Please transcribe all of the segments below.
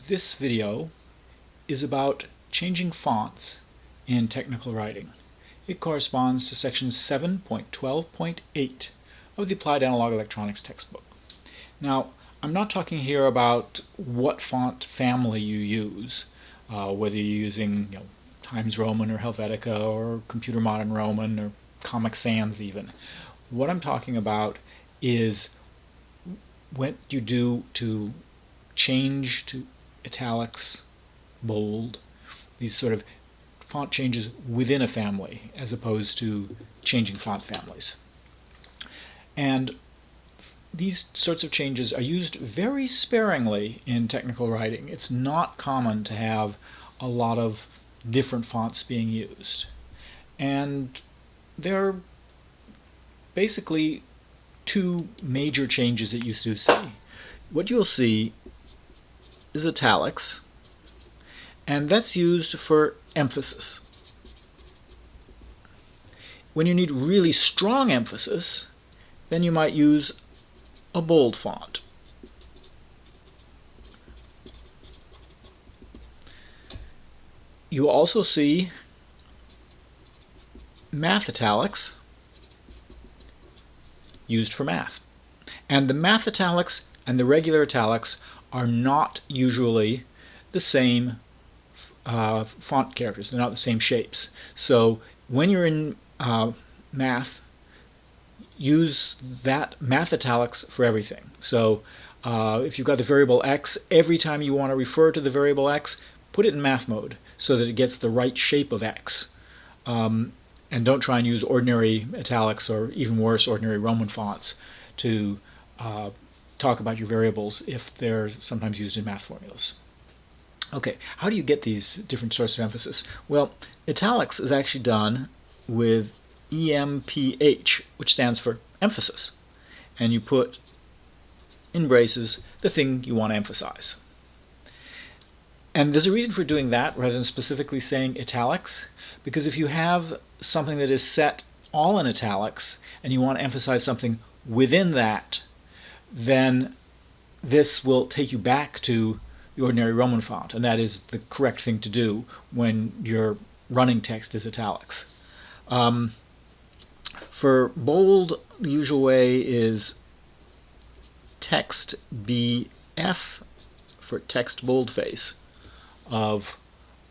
This video is about changing fonts in technical writing. It corresponds to section 7.12.8 of the Applied Analog Electronics textbook. Now, I'm not talking here about what font family you use, whether you're using Times Roman or Helvetica or Computer Modern Roman or Comic Sans even. What I'm talking about is what you do to change to italics, bold, these sort of font changes within a family as opposed to changing font families. And these sorts of changes are used very sparingly in technical writing. It's not common to have a lot of different fonts being used. And there are basically two major changes that you see. What you'll see is italics, and that's used for emphasis. When you need really strong emphasis, then you might use a bold font. You also see math italics used for math. And the math italics and the regular italics are not usually the same font characters. They're not the same shapes. So when you're in math, use that math italics for everything. So if you've got the variable x, every time you want to refer to the variable x, put it in math mode so that it gets the right shape of x. And don't try and use ordinary italics or even worse, ordinary Roman fonts to talk about your variables if they're sometimes used in math formulas. Okay, how do you get these different sorts of emphasis? Well, italics is actually done with EMPH, which stands for emphasis. And you put in braces the thing you want to emphasize. And there's a reason for doing that rather than specifically saying italics, because if you have something that is set all in italics and you want to emphasize something within that, then this will take you back to the ordinary Roman font, and that is the correct thing to do when your running text is italics. For bold, the usual way is text BF for text boldface of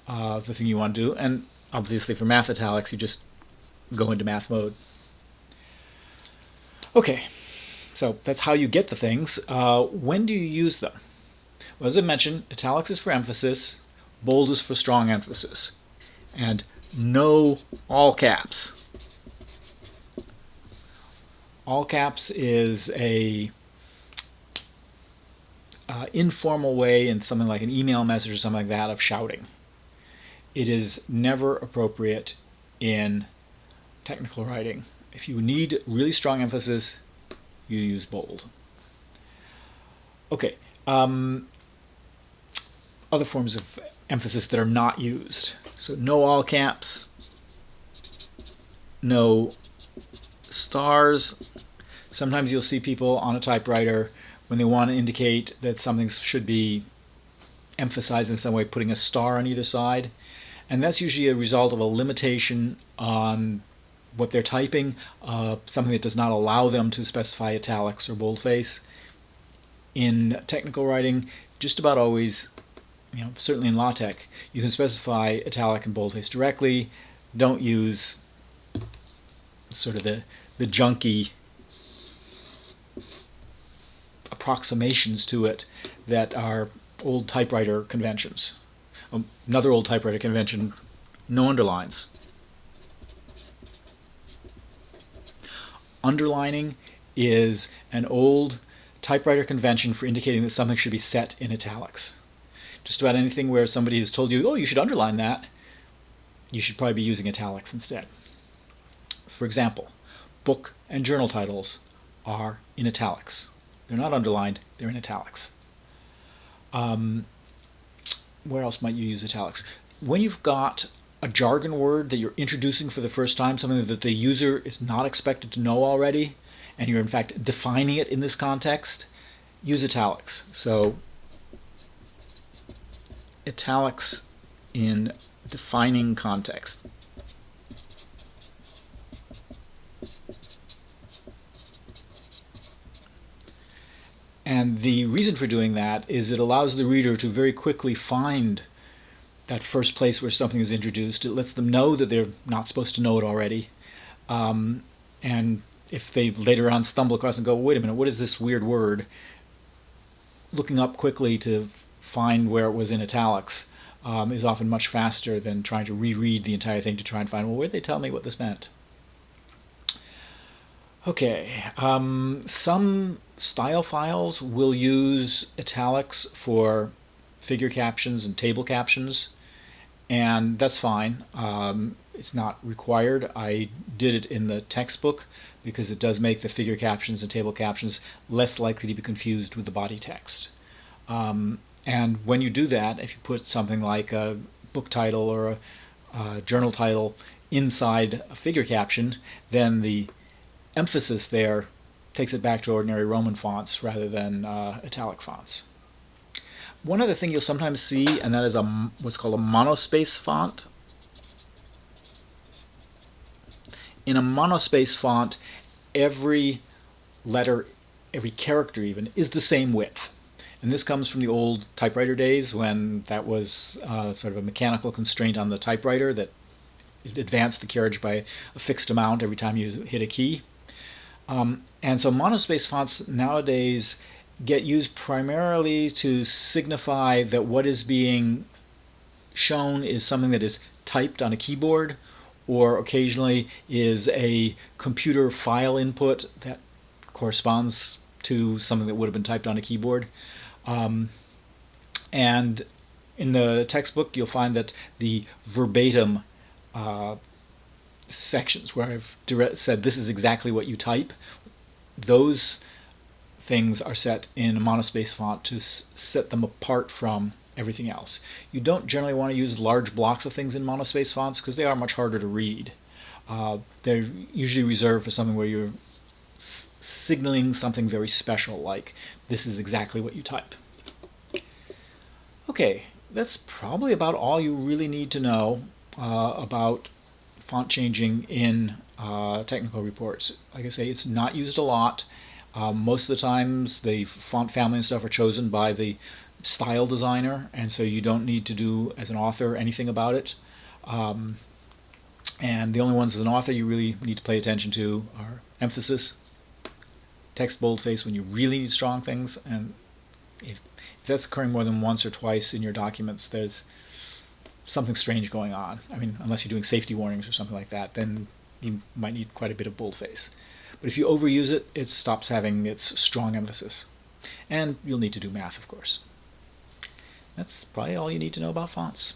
the thing you want to do, and obviously for math italics you just go into math mode. Okay, so that's how you get the things. When do you use them? Well, as I mentioned, italics is for emphasis, bold is for strong emphasis, and no all caps. All caps is a informal way in something like an email message or something like that of shouting. It is never appropriate in technical writing. If you need really strong emphasis, you use bold. Okay, other forms of emphasis that are not used. So no all caps, no stars. Sometimes you'll see people on a typewriter when they want to indicate that something should be emphasized in some way, putting a star on either side. And that's usually a result of a limitation on what they're typing, something that does not allow them to specify italics or boldface. In technical writing, just about always, certainly in LaTeX, you can specify italic and boldface directly. Don't use sort of the junky approximations to it that are old typewriter conventions. Another old typewriter convention, no underlines. Underlining is an old typewriter convention for indicating that something should be set in italics. Just about anything where somebody has told you, oh, you should underline that, you should probably be using italics instead. For example, book and journal titles are in italics. They're not underlined, they're in italics. Where else might you use italics? When you've got a jargon word that you're introducing for the first time, something that the user is not expected to know already, and you're in fact defining it in this context, use italics. So italics in defining context. And the reason for doing that is it allows the reader to very quickly find that first place where something is introduced. It lets them know that they're not supposed to know it already. And if they later on stumble across and go, wait a minute, what is this weird word? Looking up quickly to find where it was in italics is often much faster than trying to reread the entire thing to try and find, well, where did they tell me what this meant? Okay, some style files will use italics for figure captions and table captions, and that's fine. It's not required. I did it in the textbook because it does make the figure captions and table captions less likely to be confused with the body text. And when you do that, if you put something like a book title or a journal title inside a figure caption, then the emphasis there takes it back to ordinary Roman fonts rather than italic fonts. One other thing you'll sometimes see, and that is what's called a monospace font. In a monospace font, every letter, every character even, is the same width. And this comes from the old typewriter days when that was sort of a mechanical constraint on the typewriter that it advanced the carriage by a fixed amount every time you hit a key. And so monospace fonts nowadays get used primarily to signify that what is being shown is something that is typed on a keyboard, or occasionally is a computer file input that corresponds to something that would have been typed on a keyboard. And in the textbook, you'll find that the verbatim sections where I've said this is exactly what you type, those things are set in a monospace font to set them apart from everything else. You don't generally want to use large blocks of things in monospace fonts because they are much harder to read. They're usually reserved for something where you're signaling something very special, like this is exactly what you type. Okay, that's probably about all you really need to know about font changing in technical reports. Like I say, it's not used a lot. Most of the times the font family and stuff are chosen by the style designer, and so you don't need to do, as an author, anything about it. And the only ones as an author you really need to pay attention to are emphasis, text boldface when you really need strong things, and if that's occurring more than once or twice in your documents, there's something strange going on. I mean, unless you're doing safety warnings or something like that, then you might need quite a bit of boldface. But if you overuse it, it stops having its strong emphasis. And you'll need to do math, of course. That's probably all you need to know about fonts.